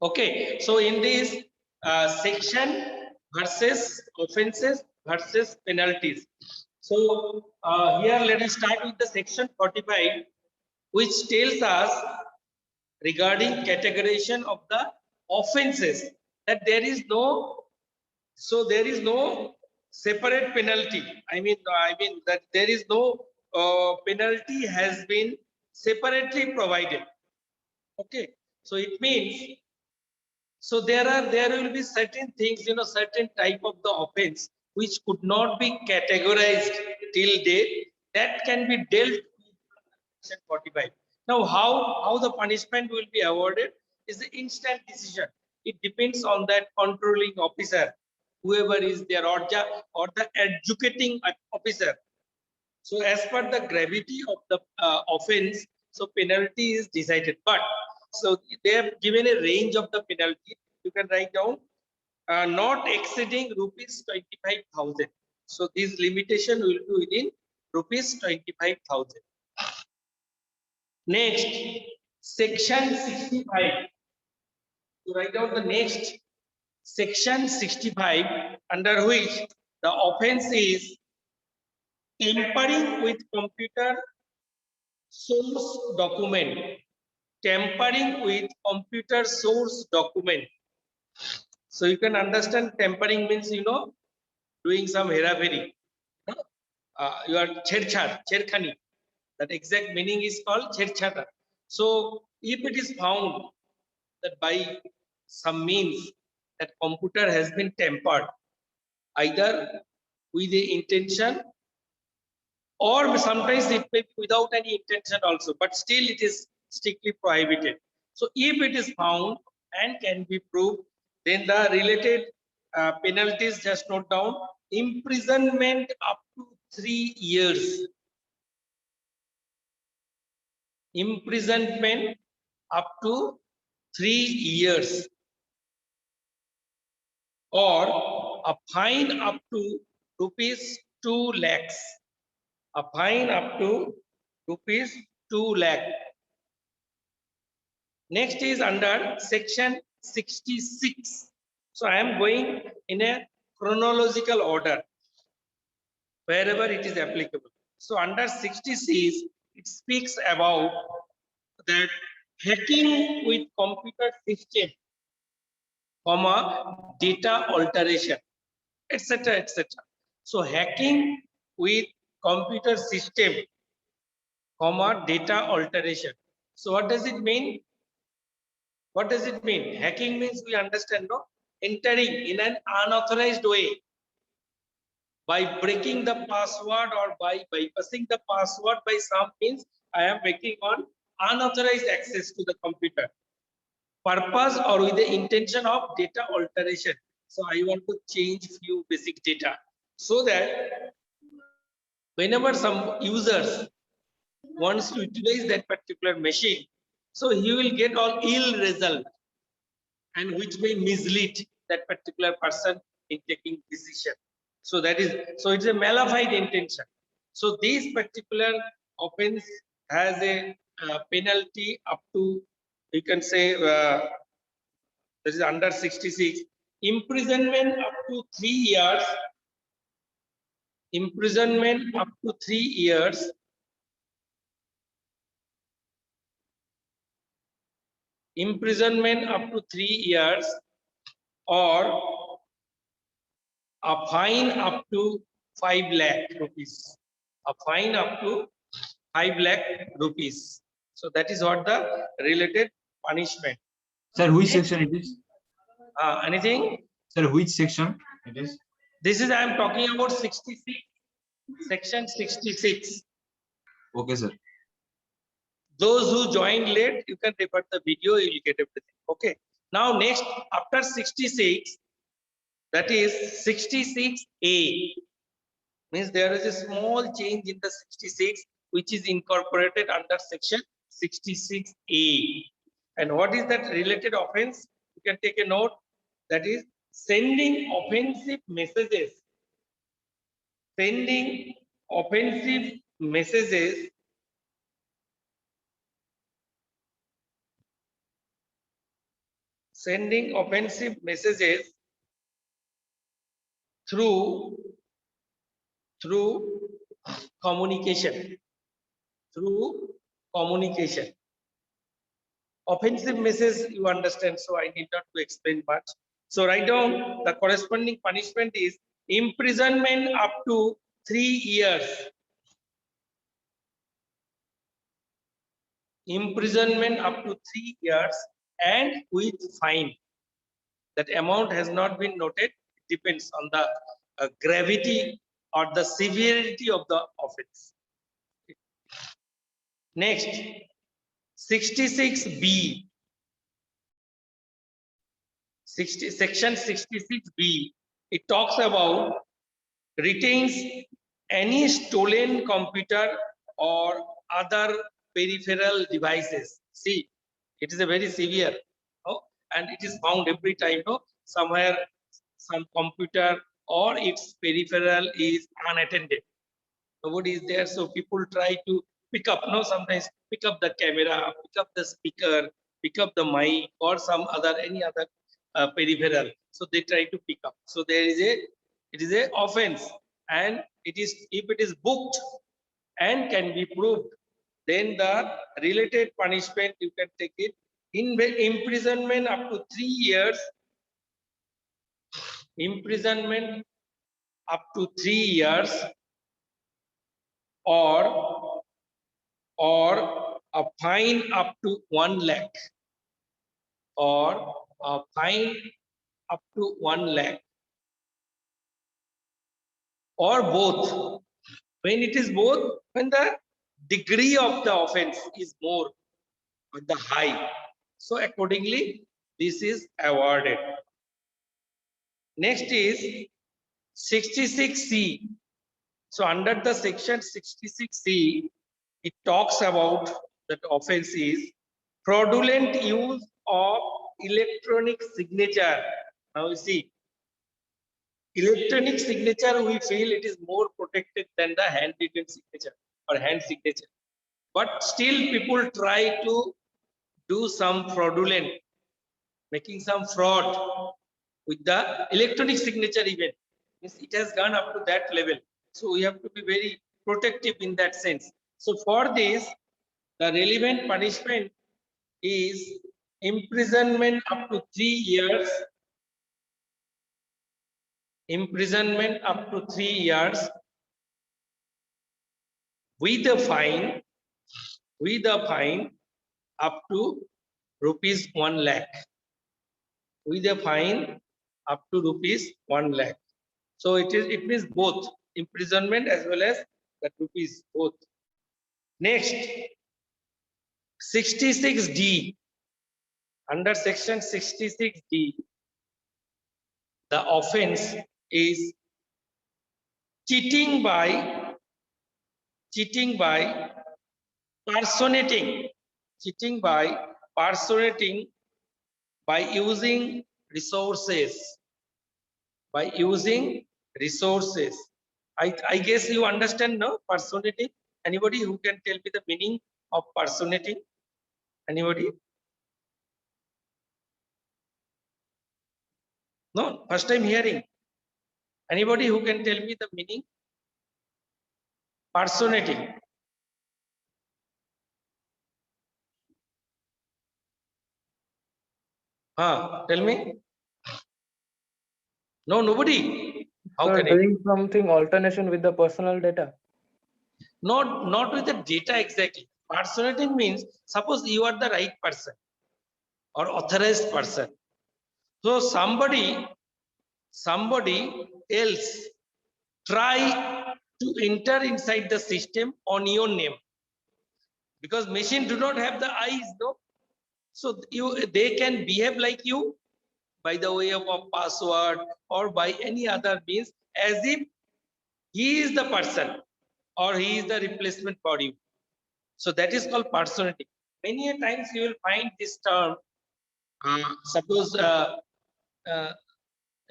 Okay, so in this section versus offenses versus penalties. So here let us start with the section 45, which tells us regarding categorization of the offenses that there is no separate penalty. I mean that there is no penalty has been separately provided. Okay, so it means there will be certain things, certain type of the offense which could not be categorized till date that can be dealt with section 45. Now, how the punishment will be awarded is the instant decision. It depends on that controlling officer, whoever is there, or the educating officer. So, as per the gravity of the offense, so penalty is decided. But so they have given a range of the penalty. You can write down not exceeding rupees 25,000. So this limitation will be within rupees 25,000. Next, section 65. To write down the next section 65, under which the offense is tampering with computer source document. Tampering with computer source document. So you can understand tampering means, doing some hera-pheri. You are cherkhani. That exact meaning is called cherchata. So if it is found that by some means that computer has been tampered, either with the intention or sometimes it may be without any intention also, but still it is strictly prohibited. So if it is found and can be proved, then the related penalties, just note down: imprisonment up to 3 years, imprisonment up to 3 years, or a fine up to rupees 2 lakhs, a fine up to rupees 2 lakh. Next is under section 66. So I am going in a chronological order wherever it is applicable. So under 66, it speaks about that hacking with computer system, data alteration, etc., etc. So hacking with computer system, data alteration. So what does it mean? What does it mean? Hacking means, we understand, no? Entering in an unauthorized way by breaking the password or by bypassing the password by some means. I am making on unauthorized access to the computer. Purpose or with the intention of data alteration. So I want to change few basic data so that whenever some users wants to utilize that particular machine, so he will get all ill result, and which may mislead that particular person in taking decision. So it's a malified intention. So this particular offense has a penalty up to, you can say, this is under 66, imprisonment up to 3 years, imprisonment up to 3 years, imprisonment up to 3 years, or a fine up to 5 lakh rupees. A fine up to 5 lakh rupees. So that is what the related punishment. Sir, which section it is? Anything? Sir, which section it is? This is, I am talking about 66, section 66. Okay, sir. Those who joined late, you can refer the video, you will get everything. Okay. Now next, after 66, that is 66A. Means there is a small change in the 66, which is incorporated under section 66A. And what is that related offense? You can take a note. That is sending offensive messages. Sending offensive messages sending offensive messages through communication. Through communication. Offensive message you understand, so I need not to explain much. So write down the corresponding punishment is imprisonment up to 3 years. Imprisonment up to 3 years and with fine. That amount has not been noted. It depends on the gravity or the severity of the offense. Next, 66B. Section 66B. It talks about retains any stolen computer or other peripheral devices. See, it is a very severe, no? And it is found every time, no? Somewhere some computer or its peripheral is unattended. Nobody is there, so people try to pick up, no? Sometimes pick up the camera, pick up the speaker, pick up the mic or some other any other peripheral. So they try to pick up. So there is a it is a offense, and it is if it is booked and can be proved, then the related punishment you can take it in imprisonment up to 3 years, imprisonment up to 3 years, or a fine up to 1 lakh, or a fine up to 1 lakh, or both. When it is both, when the degree of the offense is more or the high, so accordingly this is awarded. Next is 66C. So under the section 66C, it talks about that offense is fraudulent use of electronic signature. Now you see, electronic signature, we feel it is more protected than the handwritten signature or hand signature. But still people try to do some fraudulent, making some fraud with the electronic signature even. It has gone up to that level. So we have to be very protective in that sense. So for this, the relevant punishment is imprisonment up to 3 years, imprisonment up to 3 years with a fine up to rupees 1 lakh, with a fine up to rupees 1 lakh. So it means both imprisonment as well as the rupees both. Next, 66D. Under section 66D, the offense is cheating by personating, cheating by personating by using resources, by using resources. I guess you understand, no? Personating. Anybody who can tell me the meaning of personating? Anybody? No, first time hearing. Anybody who can tell me the meaning? Personating. Tell me. No, nobody. How So can it? doing something alternation with the personal data. Not with the data exactly. Personating means suppose you are the right person or authorized person. So somebody else try to enter inside the system on your name, because machine do not have the eyes, no? So they can behave like you by the way of a password or by any other means, as if he is the person or he is the replacement for you. So that is called personality. Many a times you will find this term. Suppose earlier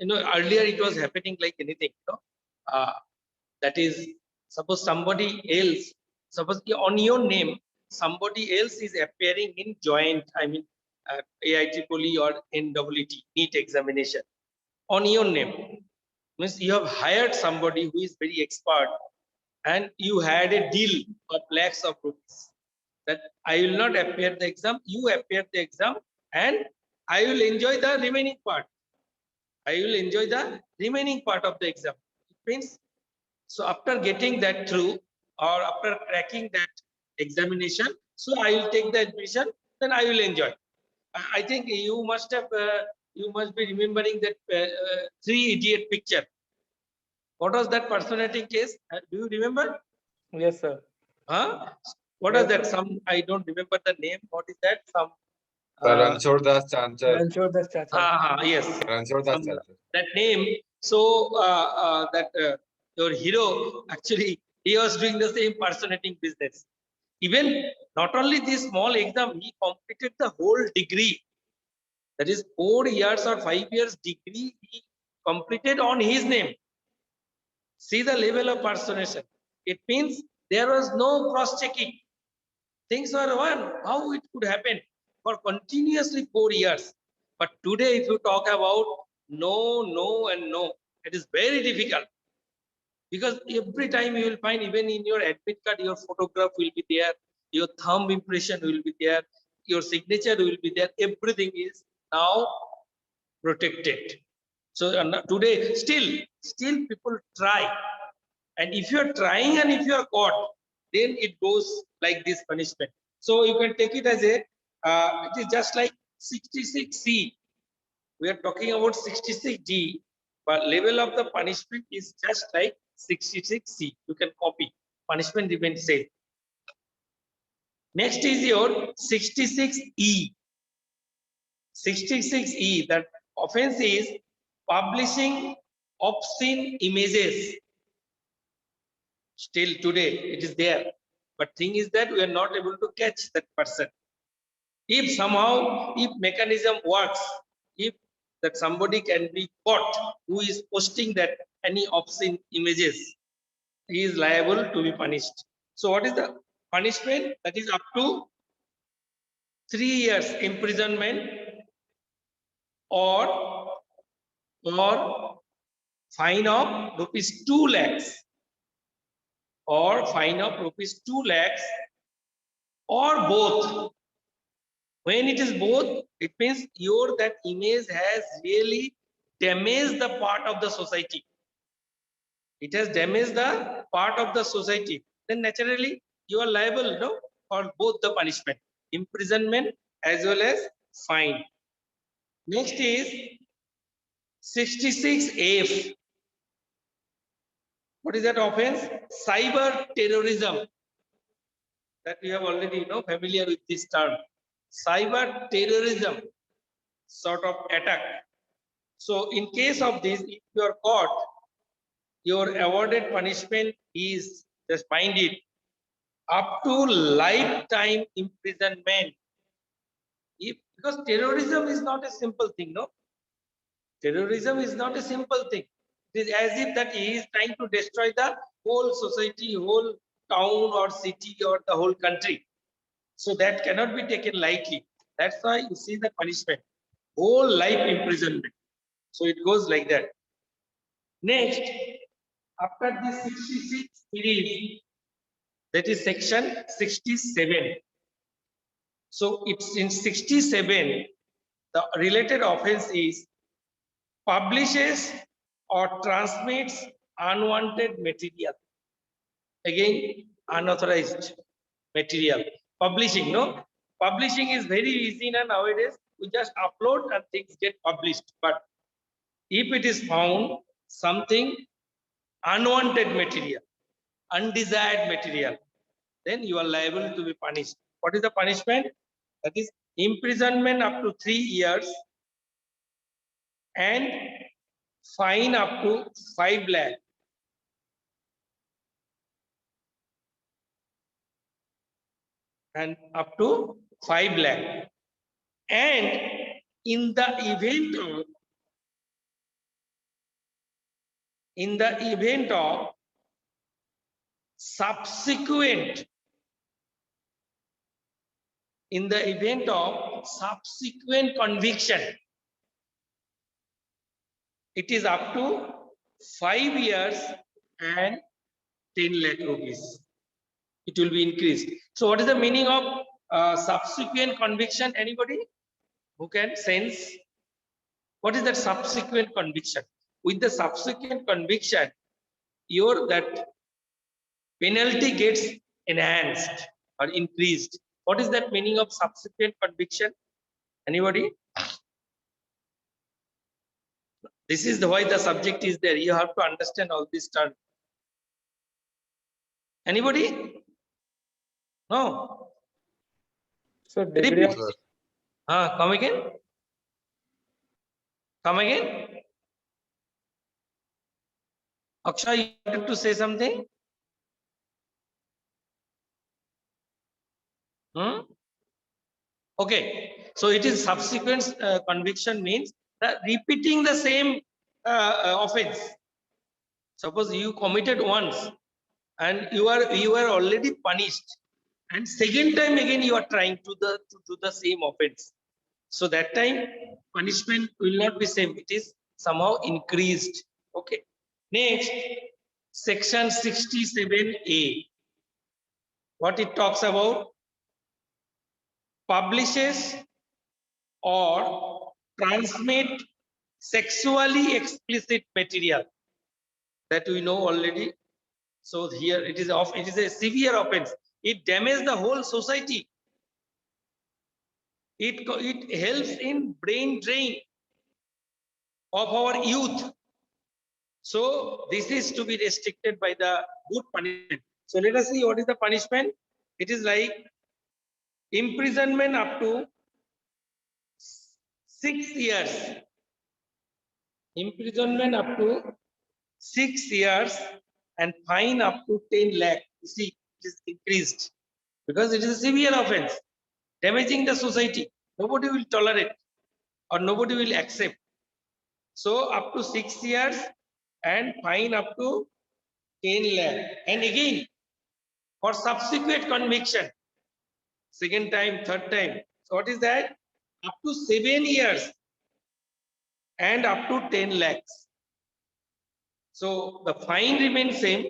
it was happening like anything. That is, suppose somebody else, suppose on your name somebody else is appearing in joint. I mean, AIEEE or NEET, NEET examination on your name. Means you have hired somebody who is very expert and you had a deal of lakhs of rupees that I will not appear the exam, you appear the exam, and I will enjoy the remaining part. I will enjoy the remaining part of the exam. It means, so after getting that through or after cracking that examination, so I will take the admission, then I will enjoy. I think you must have, you must be remembering that Three Idiot picture. What was that personality case? Do you remember? Yes, sir. Huh? What Yes, is that? sir. Some, I don't remember the name. What is that? Some. Ranchod Das Chanchar. Ranchod Das Chacha. Yes. Ranchod Das Some, Chanchar. that name. So that your hero actually he was doing the same personating business. Even not only this small exam, he completed the whole degree. That is 4 years or 5 years degree he completed on his name. See the level of personation. It means there was no cross checking. Things were one. How it could happen for continuously 4 years. But today, if you talk about no, no, and no, it is very difficult. Because every time you will find, even in your admit card, your photograph will be there, your thumb impression will be there, your signature will be there. Everything is now protected. So today, still people try. And if you are trying and if you are caught, then it goes like this punishment. So you can take it as a, it is just like 66C. We are talking about 66D, but level of the punishment is just like 66C. You can copy. Punishment remains same. Next is your 66E. 66E, that offense is publishing obscene images. Still today it is there, but thing is that we are not able to catch that person. If somehow, if mechanism works, if that somebody can be caught who is posting that any obscene images, he is liable to be punished. So what is the punishment? That is up to 3 years imprisonment or fine of rupees 2 lakhs, or fine of rupees 2 lakhs, or both. When it is both, it means your that image has really damaged the part of the society. It has damaged the part of the society. Then naturally you are liable, no, for both the punishment, imprisonment as well as fine. Next is 66F. What is that offense? Cyber terrorism. That we have already familiar with this term. Cyber terrorism sort of attack. So in case of this, if you are caught, your awarded punishment is, just find it, up to lifetime imprisonment. Because terrorism is not a simple thing, no? Terrorism is not a simple thing. It is as if that he is trying to destroy the whole society, whole town or city or the whole country. So that cannot be taken lightly. That's why you see the punishment, whole life imprisonment. So it goes like that. Next, after this 66 series, that is section 67. So it's in 67, the related offense is publishes or transmits unwanted material. Again, unauthorized material. Publishing, no? Publishing is very easy now nowadays. We just upload and things get published. But if it is found something unwanted material, undesired material, then you are liable to be punished. What is the punishment? That is imprisonment up to 3 years and fine up to 5 lakh. And up to 5 lakh. And in the event of subsequent, in the event of subsequent conviction, it is up to 5 years and 10 lakh rupees. It will be increased. So what is the meaning of subsequent conviction? Anybody who can sense? What is that subsequent conviction? With the subsequent conviction, your that penalty gets enhanced or increased. What is that meaning of subsequent conviction? Anybody? This is why the subject is there. You have to understand all these terms. Anybody? No. So degree of Sir. Come again. Come again. Akshay, you wanted to say something? Okay. So it is subsequent conviction means that repeating the same offense. Suppose you committed once and you are already punished, and second time again you are trying to do the same offense. So that time punishment will not be same. It is somehow increased. Okay. Next, section 67A. What it talks about? Publishes or transmit sexually explicit material. That we know already. So here it is a severe offense. It damages the whole society. It helps in brain drain of our youth. So this is to be restricted by the good punishment. So let us see what is the punishment. It is like imprisonment up to 6 years. Imprisonment up to 6 years and fine up to 10 lakh. You see, it is increased because it is a severe offense, damaging the society. Nobody will tolerate or nobody will accept. So up to 6 years and fine up to 10 lakh. And again, for subsequent conviction, second time, third time. So what is that? Up to 7 years and up to 10 lakhs. So the fine remains same,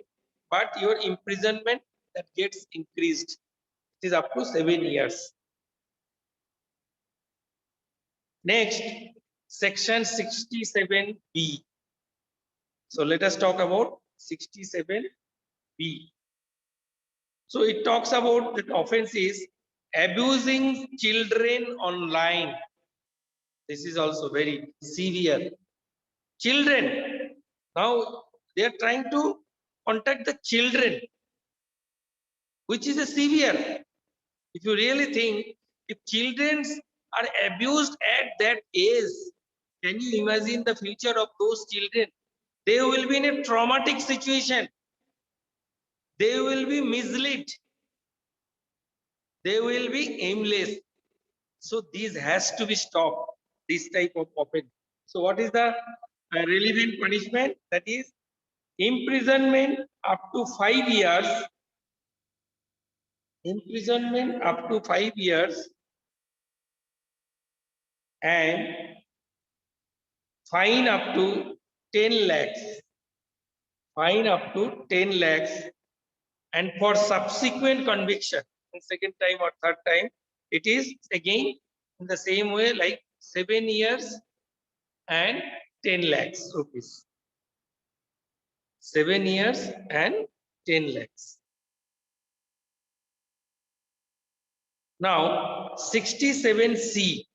but your imprisonment that gets increased. It is up to 7 years. Next, section 67B. So let us talk about 67B. So it talks about that offense is abusing children online. This is also very severe. Children, now they are trying to contact the children, which is a severe. If you really think, if children are abused at that age, can you imagine the future of those children? They will be in a traumatic situation. They will be misled. They will be aimless. So this has to be stopped, this type of offense. So what is the relevant punishment? That is imprisonment up to 5 years. Imprisonment up to 5 years and fine up to 10 lakhs. Fine up to 10 lakhs. And for subsequent conviction, second time or third time, it is again in the same way, like 7 years and 10 lakhs rupees. 7 years and 10 lakhs. Now, 67C,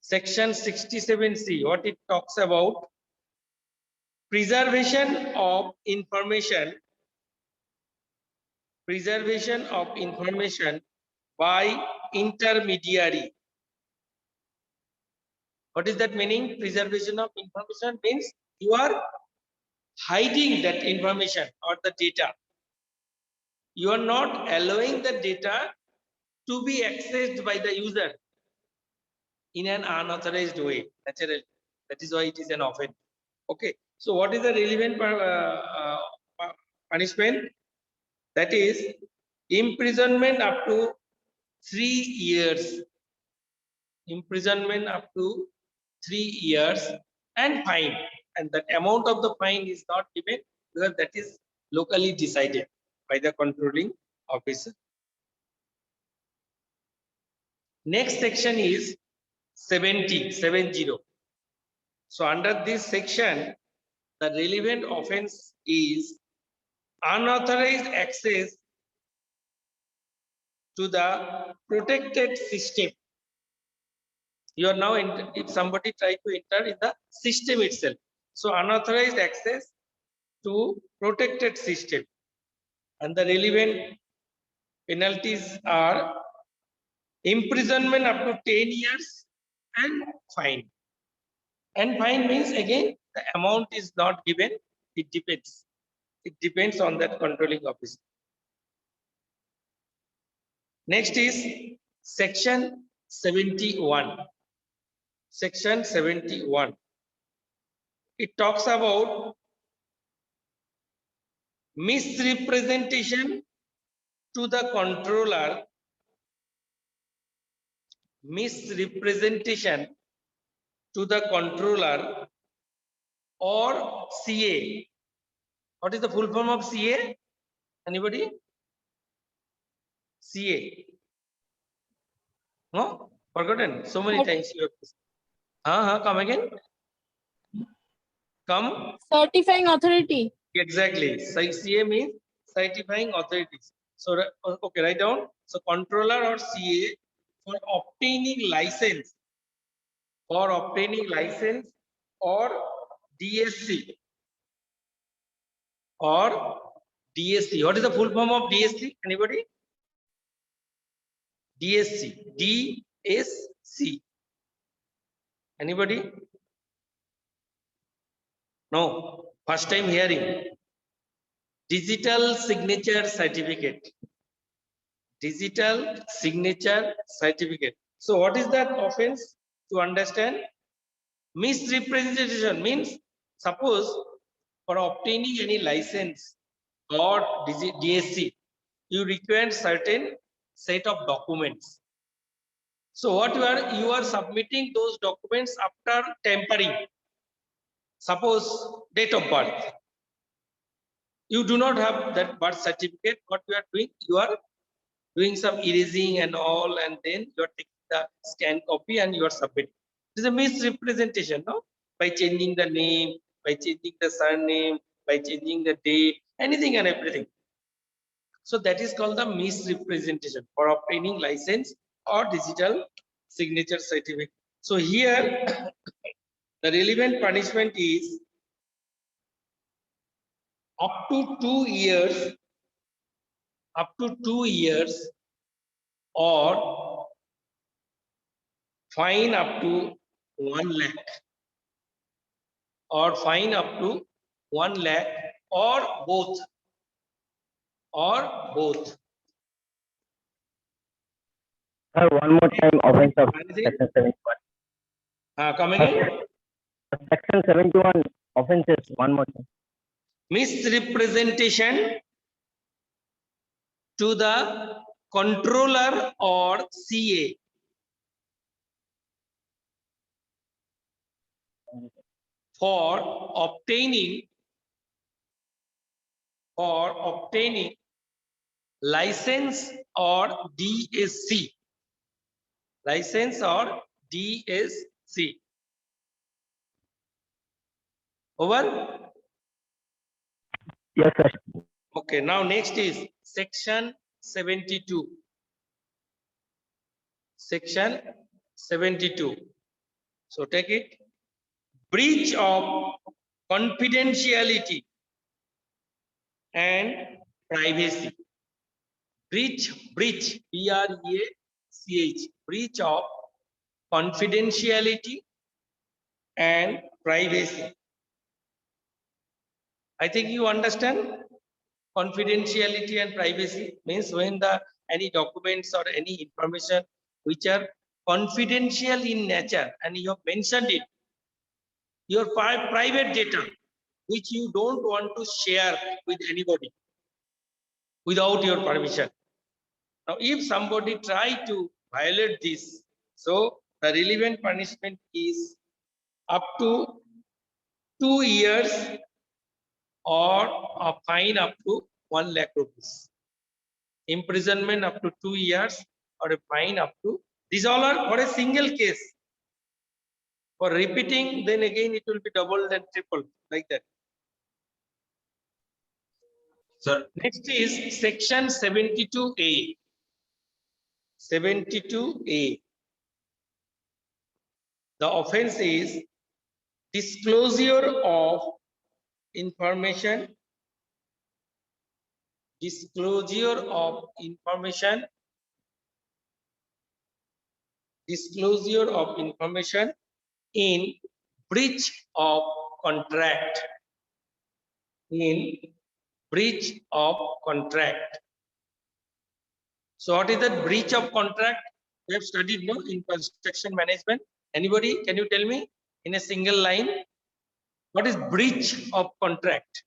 section 67C, what it talks about? Preservation of information. Preservation of information by intermediary. What is that meaning? Preservation of information means you are hiding that information or the data. You are not allowing the data to be accessed by the user in an unauthorized way, naturally. That is why it is an offense. Okay. So what is the relevant punishment? That is imprisonment up to 3 years imprisonment up to 3 years and fine, and the amount of the fine is not given because that is locally decided by the controlling officer. Next section is 70. So under this section, the relevant offense is unauthorized access to the protected system. You are now if somebody try to enter in the system itself. So unauthorized access to protected system, and the relevant penalties are imprisonment up to 10 years and fine. And fine means again the amount is not given, it depends. It depends on that controlling officer. Next is section 71. Section 71. It talks about misrepresentation to the controller, misrepresentation to the controller or CA. What is the full form of CA? Anybody? CA. No? Forgotten? So many times you have. Come again. Come. Certifying authority. Exactly. CA means certifying authorities. So, okay, write down. So, controller or CA for obtaining license, or DSC, or DSC. What is the full form of DSC? Anybody? DSC. DSC. Anybody? No. First time hearing. Digital signature certificate. Digital signature certificate. So what is that offense? To understand, misrepresentation means, suppose for obtaining any license or DSC, you require certain set of documents. So what you are submitting those documents after tampering. Suppose date of birth. You do not have that birth certificate. What you are doing? You are doing some erasing and all, and then you are taking the scan copy and you are submitting. It is a misrepresentation, no? By changing the name, by changing the surname, by changing the date, anything and everything. So that is called the misrepresentation for obtaining license or digital signature certificate. So here the relevant punishment is up to 2 years, or fine up to 1 lakh, or fine up to 1 lakh, or both, One more time, offense of section 71. Come again. Section 71 offenses, one more time. Misrepresentation to the controller or CA for obtaining license or DSC. License or DSC. Over? Yes, sir. Okay, now next is section 72. Section 72. So take it. Breach of confidentiality and privacy. Breach, BREACH, breach of confidentiality and privacy. I think you understand. Confidentiality and privacy means when any documents or any information which are confidential in nature, and you have mentioned it, your private data which you don't want to share with anybody without your permission. Now if somebody try to violate this, so the relevant punishment is up to 2 years or a fine up to 1 lakh rupees. Imprisonment up to 2 years or a fine up to, these all are for a single case. For repeating, then again it will be doubled and tripled like that. Sir, Next is section 72A. 72A. The offense is disclosure of information, disclosure of information, disclosure of information in breach of contract, in breach of contract. So what is that breach of contract? We have studied no in construction management. Anybody, can you tell me in a single line what is breach of contract?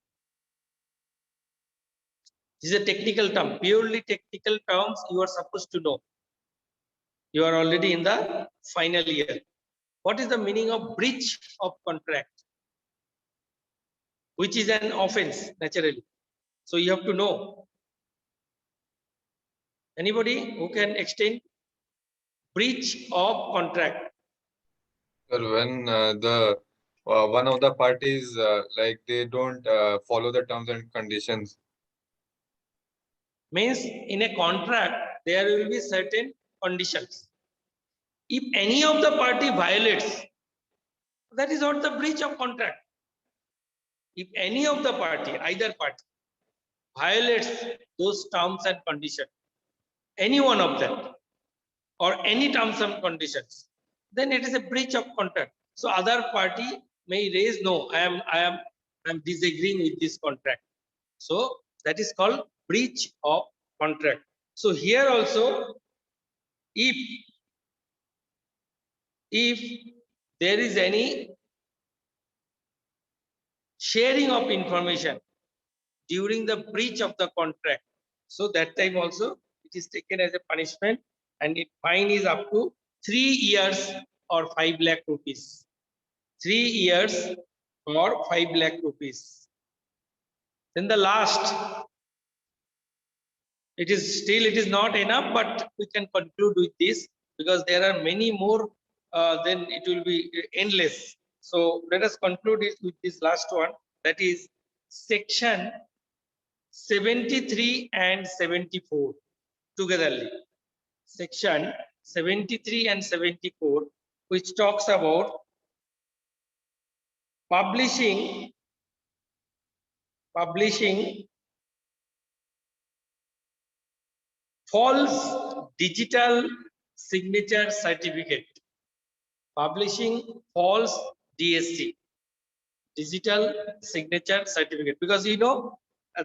This is a technical term, purely technical terms you are supposed to know. You are already in the final year. What is the meaning of breach of contract? Which is an offense naturally. So you have to know. Anybody who can extend breach of contract? Sir, when the one of the parties like they don't follow the terms and conditions. Means in a contract there will be certain conditions. If any of the party violates, that is not the breach of contract. If any of the party, either party, violates those terms and conditions, any one of them, or any terms and conditions, then it is a breach of contract. So other party may raise, no, I am disagreeing with this contract. So that is called breach of contract. So here also, if there is any sharing of information during the breach of the contract, so that time also it is taken as a punishment, and its fine is up to 3 years or 5 lakh rupees. 3 years or 5 lakh rupees. Then the last, it is not enough, but we can conclude with this because there are many more, then it will be endless. So let us conclude it with this last one, that is section 73 and 74 togetherly. Section 73 and 74, which talks about publishing false digital signature certificate. Publishing false DSC, digital signature certificate, because you know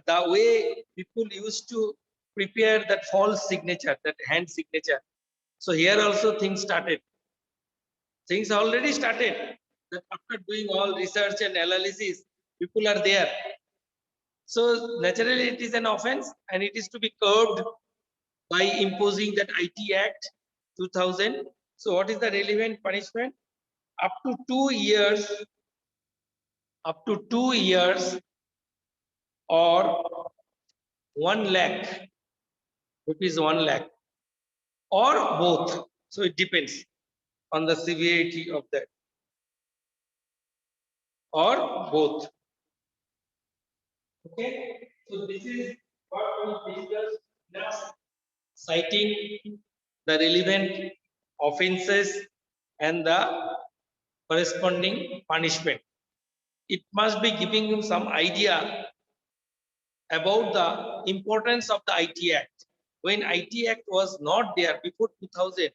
the way people used to prepare that false signature, that hand signature. So here also things started. Things already started. That after doing all research and analysis, people are there. So naturally it is an offense and it is to be curbed by imposing that IT Act 2000. So what is the relevant punishment? Up to 2 years, or 1 lakh rupees, 1 lakh, or both. So it depends on the severity of that, or both. Okay, so this is what we discussed last, citing the relevant offenses and the corresponding punishment. It must be giving you some idea about the importance of the IT Act. When IT Act was not there before 2000,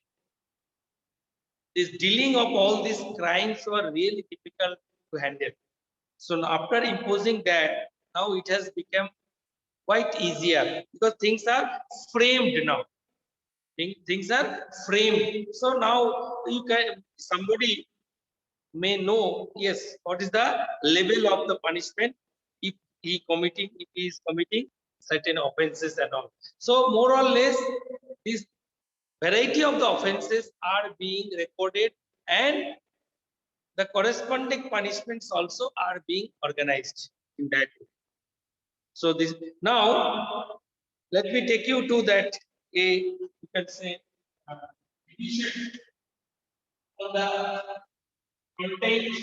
this dealing of all these crimes were really difficult to handle. So after imposing that, now it has become quite easier because things are framed now. Things are framed. So now you can, somebody may know, yes, what is the level of the punishment if he is committing certain offenses and all. So more or less, this variety of the offenses are being recorded and the corresponding punishments also are being organized in that way. So this now let me take you to that you can say edition on the content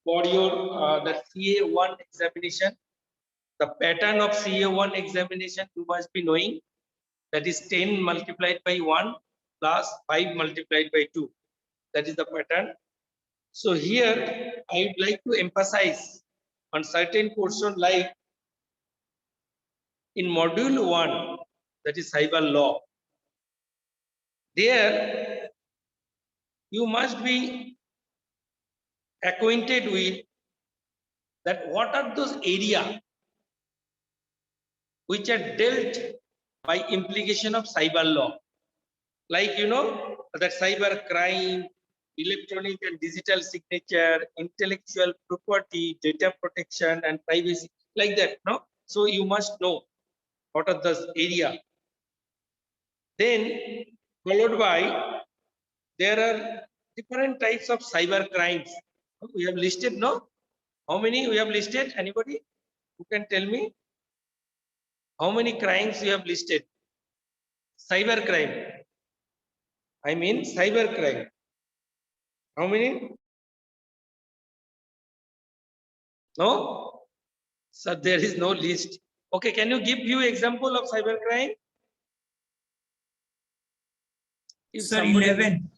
for your the CA1 examination. The pattern of CA1 examination you must be knowing, that is 10 multiplied by 1 plus 5 multiplied by 2. That is the pattern. So here I would like to emphasize on certain portion like in module 1, that is cyber law. There you must be acquainted with that what are those areas which are dealt by implication of cyber law. Like that cyber crime, electronic and digital signature, intellectual property, data protection and privacy, like that, no? So you must know what are those area. Then followed by there are different types of cyber crimes. We have listed, no? How many we have listed? Anybody who can tell me how many crimes we have listed? Cyber crime. I mean cyber crime. How many? No? So there is no list. Okay, can you give few example of cyber crime? If Sir, somebody- 11.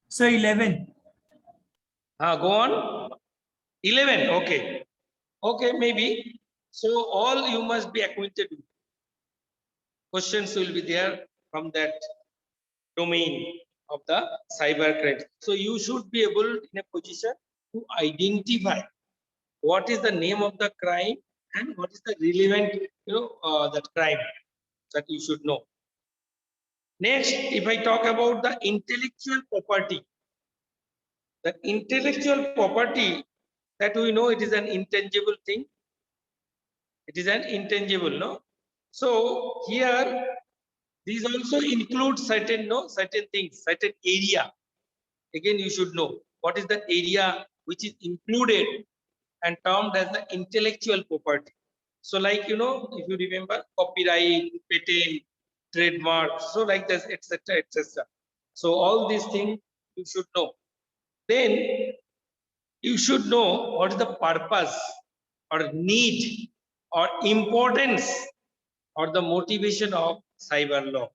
Sir, 11. Go on. 11. Okay. Okay, maybe. So all you must be acquainted with. Questions will be there from that domain of the cyber crime. So you should be able in a position to identify what is the name of the crime and what is the relevant, that crime that you should know. Next, if I talk about the intellectual property, the intellectual property that we know it is an intangible thing. It is an intangible, no? So here, these also include certain, certain things, certain area. Again, you should know what is the area which is included and termed as the intellectual property. So like, if you remember copyright, patent, trademark, so like this, etc., etc. So all these things you should know. Then you should know what is the purpose or need or importance or the motivation of cyber law.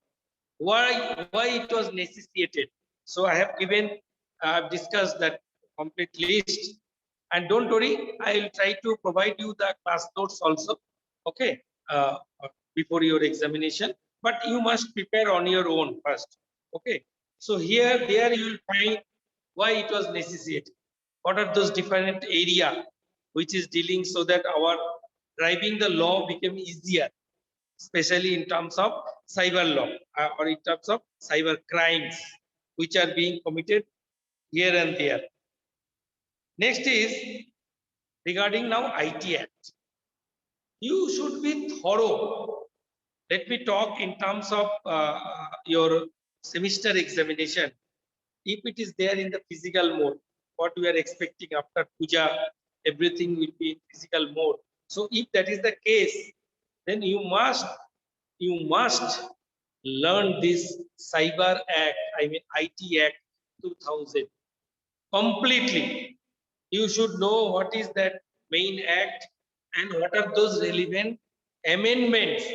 Why it was necessitated. So I have given, I've discussed that complete list. And don't worry, I will try to provide you the class notes also, okay, before your examination. But you must prepare on your own first, okay. So there you will find why it was necessitated. What are those different area which is dealing so that our driving the law became easier, especially in terms of cyber law or in terms of cyber crimes which are being committed here and there. Next is regarding now IT Act. You should be thorough. Let me talk in terms of your semester examination. If it is there in the physical mode, what we are expecting after puja, everything will be in physical mode. So if that is the case, then you must learn this Cyber Act, I mean IT Act 2000 completely. You should know what is that main act and what are those relevant amendments,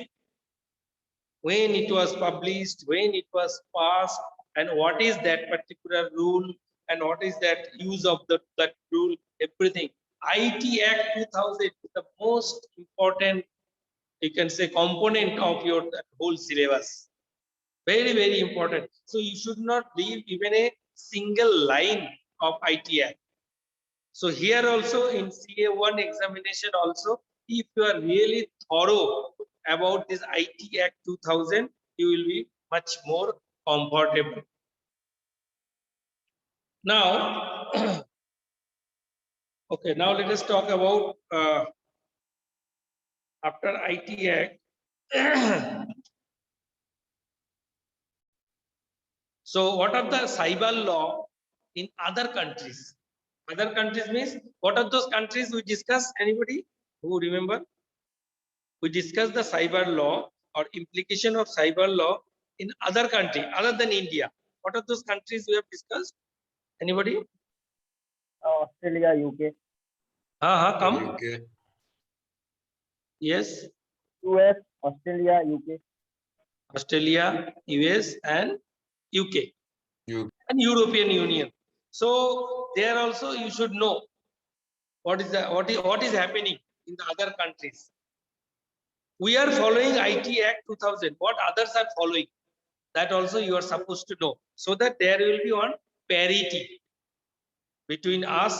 when it was published, when it was passed, and what is that particular rule and what is that use of that rule, everything. IT Act 2000 is the most important, you can say, component of your whole syllabus. Very, very important. So you should not leave even a single line of IT Act. So here also in CA1 examination also, if you are really thorough about this IT Act 2000, you will be much more comfortable. Now, okay, now let us talk about after IT Act. So what are the cyber law in other countries? Other countries means what are those countries we discussed? Anybody who remember? We discussed the cyber law or implication of cyber law in other country other than India. What are those countries we have discussed? Anybody? Australia, UK, Come. UK. Yes, US, Australia, UK. Australia, US, and UK. UK. And European Union. So there also you should know what is happening in the other countries. We are following IT Act 2000. What others are following, that also you are supposed to know, so that there will be one parity between us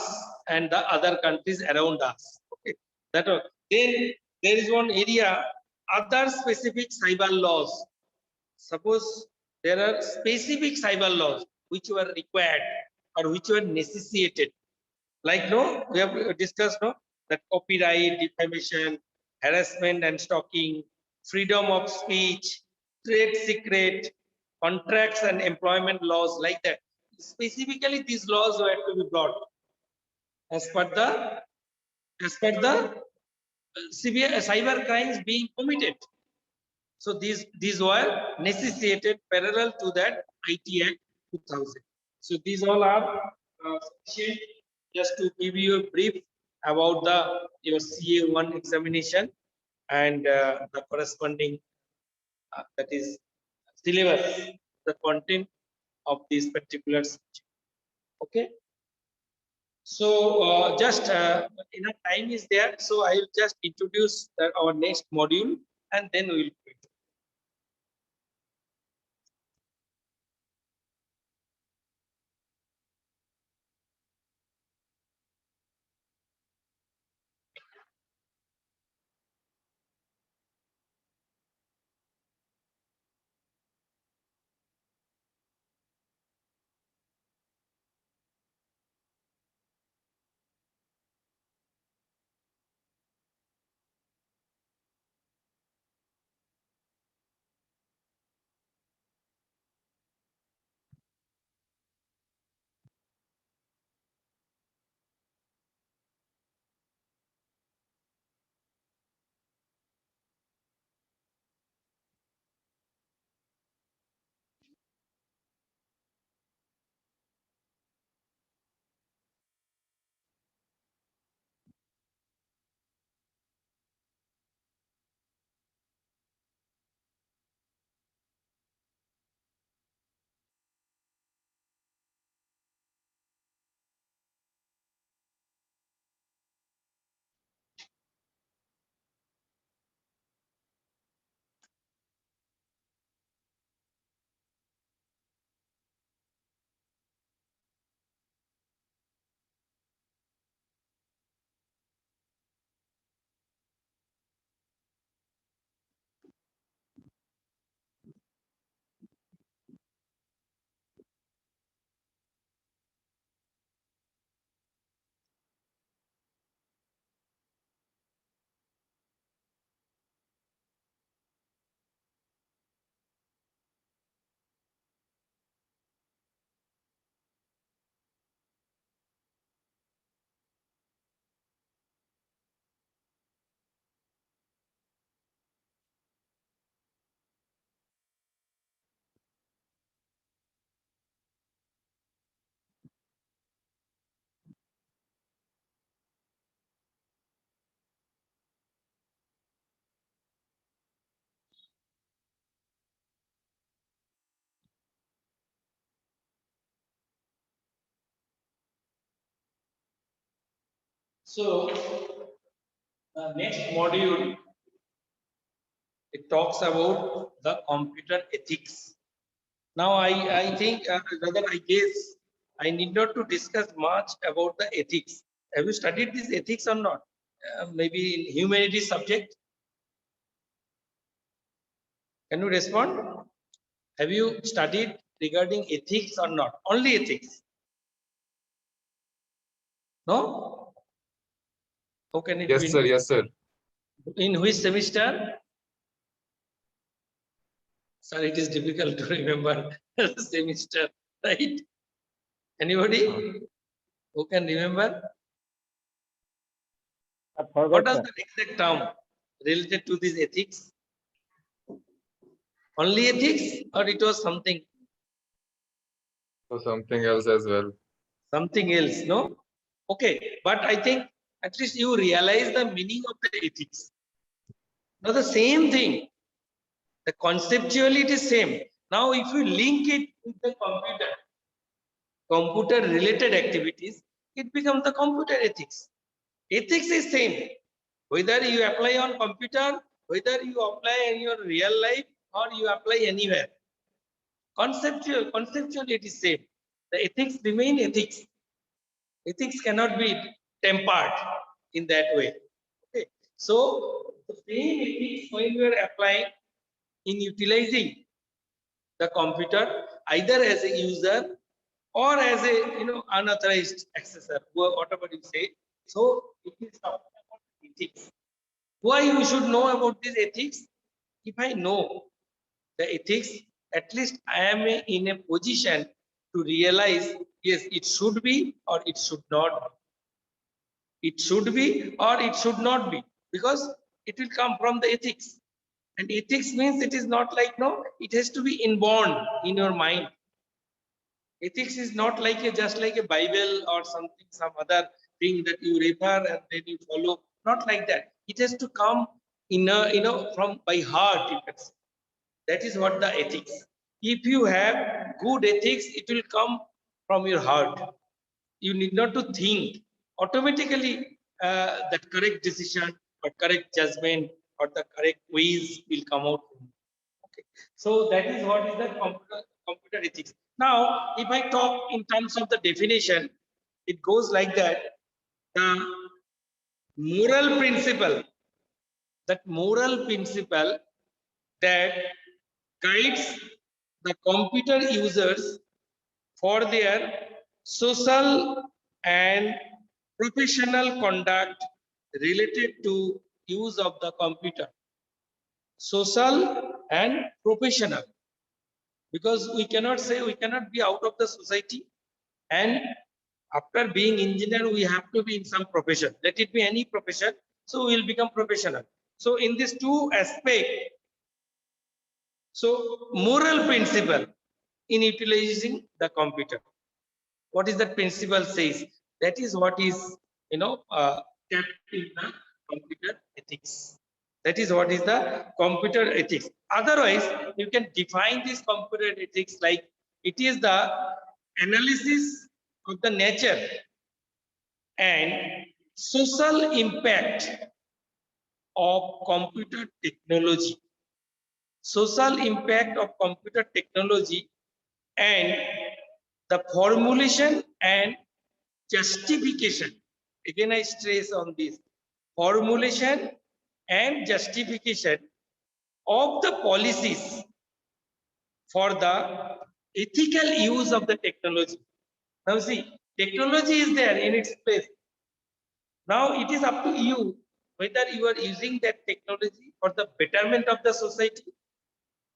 and the other countries around us. Okay, that then there is one area, other specific cyber laws. Suppose there are specific cyber laws which were required or which were necessitated. Like we have discussed that copyright, defamation, harassment and stalking, freedom of speech, trade secret, contracts and employment laws, like that. Specifically, these laws were to be brought as per the severe cyber crimes being committed. So these were necessitated parallel to that IT Act 2000. So these all are sufficient just to give you a brief about your CA1 examination and the corresponding that is syllabus, the content of this particular subject. Okay. So just enough time is there. So I will just introduce our next module and then we will. So the next module, it talks about the computer ethics. Now I think rather I guess I need not to discuss much about the ethics. Have you studied this ethics or not? Maybe in humanities subject. Can you respond? Have you studied regarding ethics or not? Only ethics. No? How can it Yes, be? sir. Yes, sir. In which semester? Sir, it is difficult to remember the semester, right? Anybody who can remember? I What forgot, was sir. the exact term related to this ethics? Only ethics, or it was something something else as well. else? No. Okay, but I think at least you realize the meaning of the ethics. Now the same thing, the conceptually it is same. Now if you link it with the computer related activities, it becomes the computer ethics. Ethics is same. Whether you apply on computer, whether you apply in your real life, or you apply anywhere. Conceptually it is same. The ethics remain ethics. Ethics cannot be tempered in that way. Okay. So the same ethics when you are applying in utilizing the computer either as a user or as a unauthorized accessor, whatever you say. So it is talking about ethics. Why you should know about this ethics? If I know the ethics, at least I am in a position to realize, yes, it should be or it should not be. It should be or it should not be, because it will come from the ethics. And ethics means it is not like, no, it has to be inborn in your mind. Ethics is not like just like a Bible or something, some other thing that you refer and then you follow. Not like that. It has to come in a, from by heart, you can say. That is what the ethics. If you have good ethics, it will come from your heart. You need not to think. Automatically, that correct decision or correct judgment or the correct ways will come out. Okay. So that is what is the computer ethics. Now, if I talk in terms of the definition, it goes like that. The moral principle, that moral principle that guides the computer users for their social and professional conduct related to use of the computer. Social and professional, because we cannot say we cannot be out of the society, and after being engineer we have to be in some profession, let it be any profession, so we will become professional. So in these two aspects, so moral principle in utilizing the computer, what is that principle says, that is what is kept in the computer ethics. That is what is the computer ethics. Otherwise you can define this computer ethics like it is the analysis of the nature and social impact of computer technology, social impact of computer technology, and the formulation and justification. Again, I stress on this, formulation and justification of the policies for the ethical use of the technology. Now see, technology is there in its place. Now it is up to you whether you are using that technology for the betterment of the society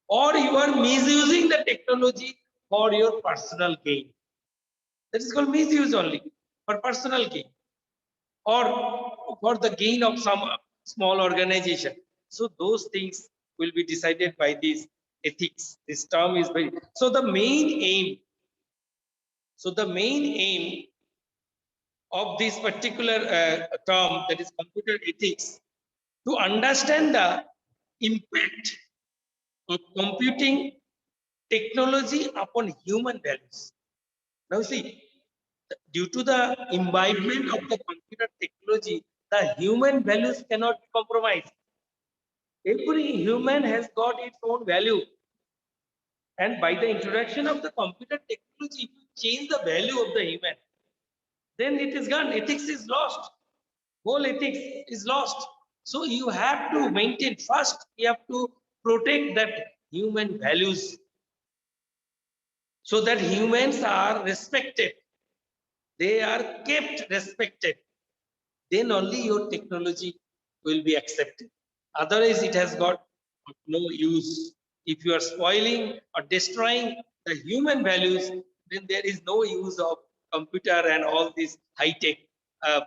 or you are misusing the technology for your personal gain. That is called misuse only, for personal gain or for the gain of some small organization. So those things will be decided by these ethics. This term is very, so the main aim, of this particular term, that is computer ethics, to understand the impact of computing technology upon human values. Now see, due to the imbibement of the computer technology, the human values cannot be compromised. Every human has got its own value. And by the introduction of the computer technology, if you change the value of the human, then it is gone. Ethics is lost. Whole ethics is lost. So you have to maintain, first, you have to protect that human values so that humans are respected. They are kept respected. Then only your technology will be accepted. Otherwise, it has got no use If you are spoiling or destroying the human values, then there is no use of computer and all these high-tech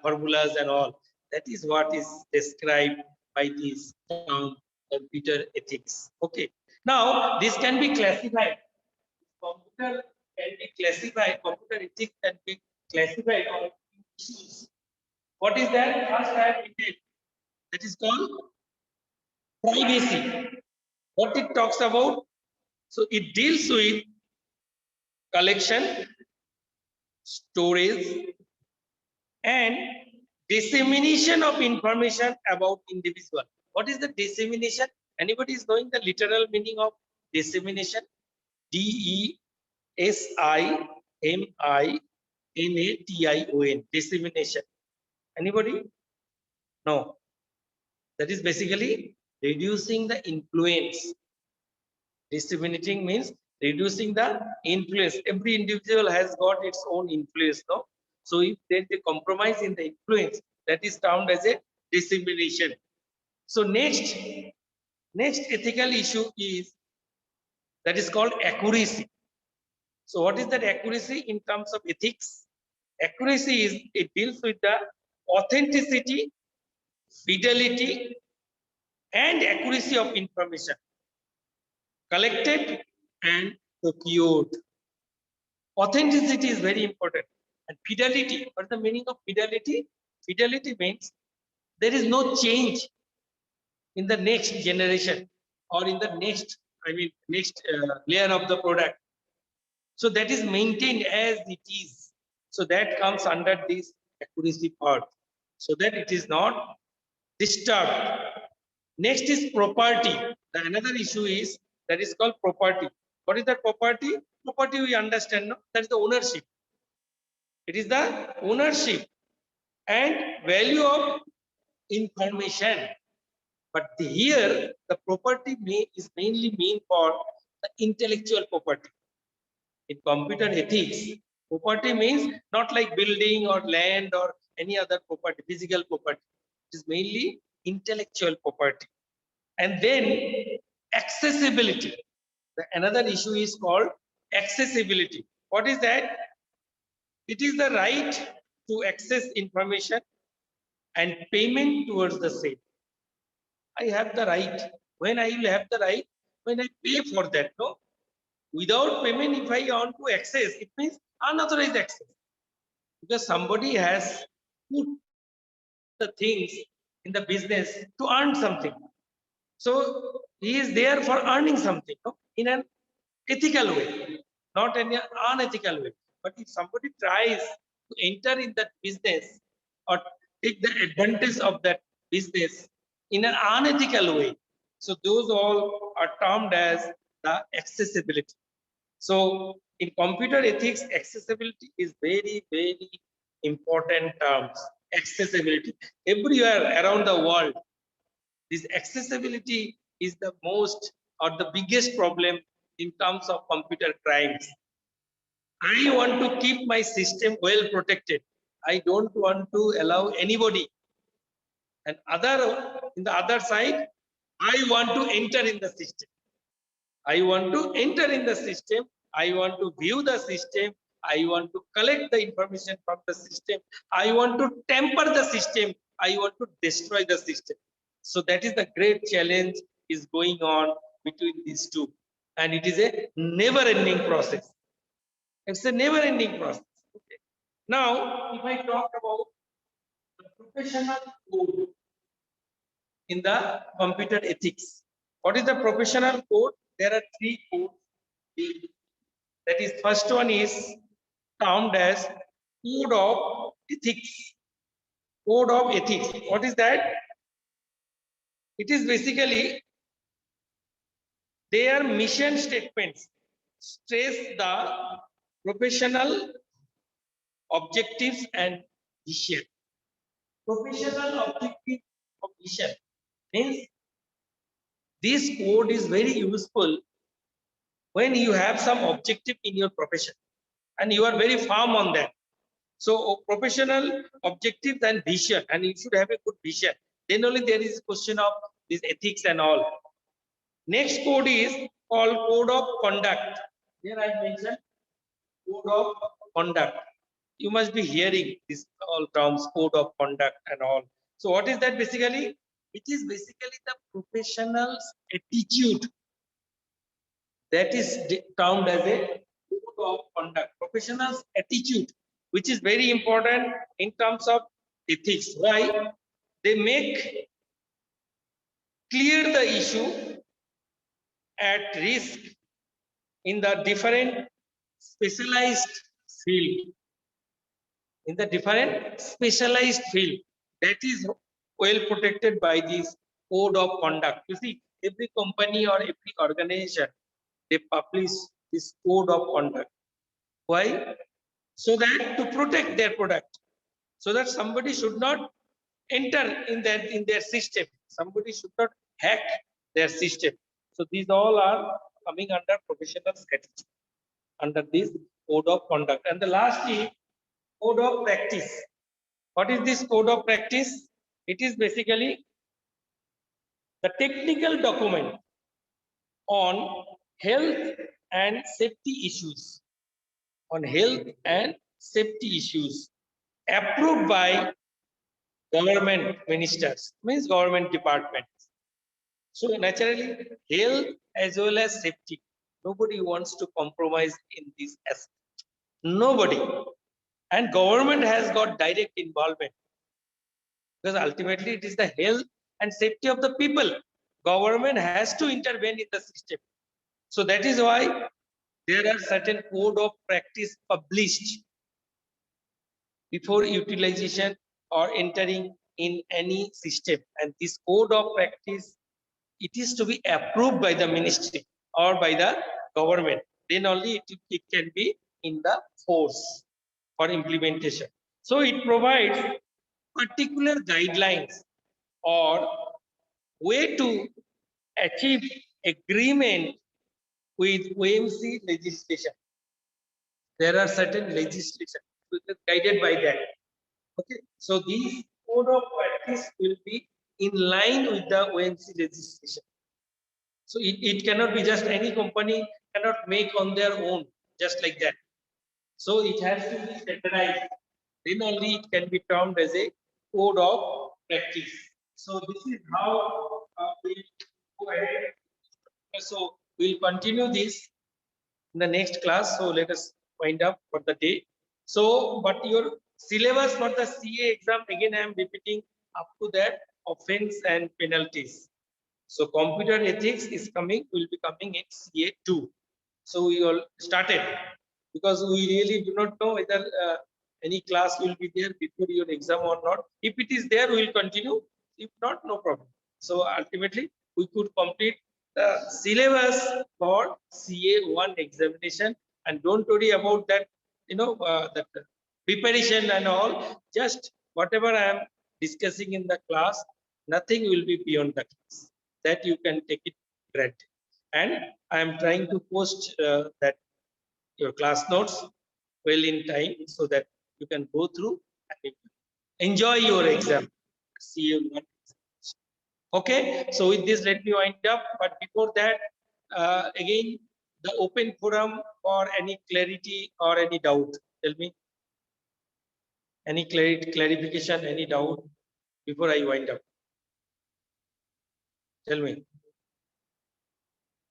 formulas and all. That is what is described by this term computer ethics. Okay. Now this can be classified. Computer can be classified. Computer ethics can be classified on issues. What is that? First, I have written. That is called privacy. What it talks about? So it deals with collection, storage, and dissemination of information about individual. What is the dissemination? Anybody is knowing the literal meaning of dissemination? DESIMINATION. Dissemination. Anybody? No. That is basically reducing the influence. Disseminating means reducing the influence. Every individual has got its own influence, no? So if there is a compromise in the influence, that is termed as a dissemination. So next ethical issue is that is called accuracy. So what is that accuracy in terms of ethics? Accuracy is it deals with the authenticity, fidelity, and accuracy of information collected and procured. Authenticity is very important. And fidelity, what is the meaning of fidelity? Fidelity means there is no change in the next generation or in the next, next layer of the product. So that is maintained as it is. So that comes under this accuracy part, so that it is not disturbed. Next is property. The another issue is that is called property. What is that property? Property we understand, no? That is the ownership. It is the ownership and value of information. But here the property is mainly mean for the intellectual property. In computer ethics, property means not like building or land or any other property, physical property. It is mainly intellectual property. And then accessibility. Another issue is called accessibility. What is that? It is the right to access information and payment towards the same. I have the right. When I will have the right? When I pay for that, no? Without payment, if I want to access, it means unauthorized access. Because somebody has put the things in the business to earn something. So he is there for earning something, no? In an ethical way, not in an unethical way. But if somebody tries to enter in that business or take the advantage of that business in an unethical way, so those all are termed as the accessibility. So in computer ethics, accessibility is very, very important terms. Accessibility everywhere around the world. This accessibility is the most or the biggest problem in terms of computer crimes. I want to keep my system well protected. I don't want to allow anybody. And in the other side, I want to enter in the system. I want to enter in the system. I want to view the system. I want to collect the information from the system. I want to tamper the system. I want to destroy the system. So that is the great challenge is going on between these two. And it is a never-ending process. It's a never-ending process. Okay. Now, if I talk about the professional code in the computer ethics, what is the professional code? There are three codes. That is, first one is termed as code of ethics. Code of ethics. What is that? It is basically their mission statements stress the professional objectives and vision. Professional objective of vision means this code is very useful when you have some objective in your profession and you are very firm on that. So professional objectives and vision, and you should have a good vision. Then only there is a question of this ethics and all. Next code is called code of conduct. Here I mentioned code of conduct. You must be hearing these all terms, code of conduct and all. So what is that basically? It is basically the professional's attitude that is termed as a code of conduct. Professional's attitude, which is very important in terms of ethics. Why? They make clear the issue at risk in the different specialized field. In the different specialized field that is well protected by this code of conduct. You see, every company or every organization, they publish this code of conduct. Why? So that to protect their product, so that somebody should not enter in their system. Somebody should not hack their system. So these all are coming under professional strategy, under this code of conduct. And the last is code of practice. What is this code of practice? It is basically the technical document on health and safety issues. On health and safety issues approved by government ministers, means government departments. So naturally, health as well as safety. Nobody wants to compromise in this aspect. Nobody. And government has got direct involvement, because ultimately it is the health and safety of the people. Government has to intervene in the system. So that is why there are certain code of practice published before utilization or entering in any system. And this code of practice, it is to be approved by the ministry or by the government. Then only it can be in the force for implementation. So it provides particular guidelines or way to achieve agreement with OMC legislation. There are certain legislation which is guided by that. Okay, so these code of practice will be in line with the OMC legislation. So it cannot be just any company cannot make on their own just like that. So it has to be standardized. Then only it can be termed as a code of practice. So this is how we go ahead. So we'll continue this in the next class. So let us wind up for the day. So, but your syllabus for the CA exam, again I am repeating up to that, offense and penalties. So computer ethics is coming, will be coming in CA2. So we all started, because we really do not know whether any class will be there before your exam or not. If it is there, we will continue. If not, no problem. So ultimately, we could complete the syllabus for CA1 examination, and don't worry about that. That preparation and all. Just whatever I am discussing in the class, nothing will be beyond the class. That you can take it granted. And I am trying to post that your class notes well in time, so that you can go through and enjoy your exam. See you. Okay, so with this, let me wind up. But before that, again, the open forum for any clarity or any doubt. Tell me. Any clarification, any doubt before I wind up? Tell me.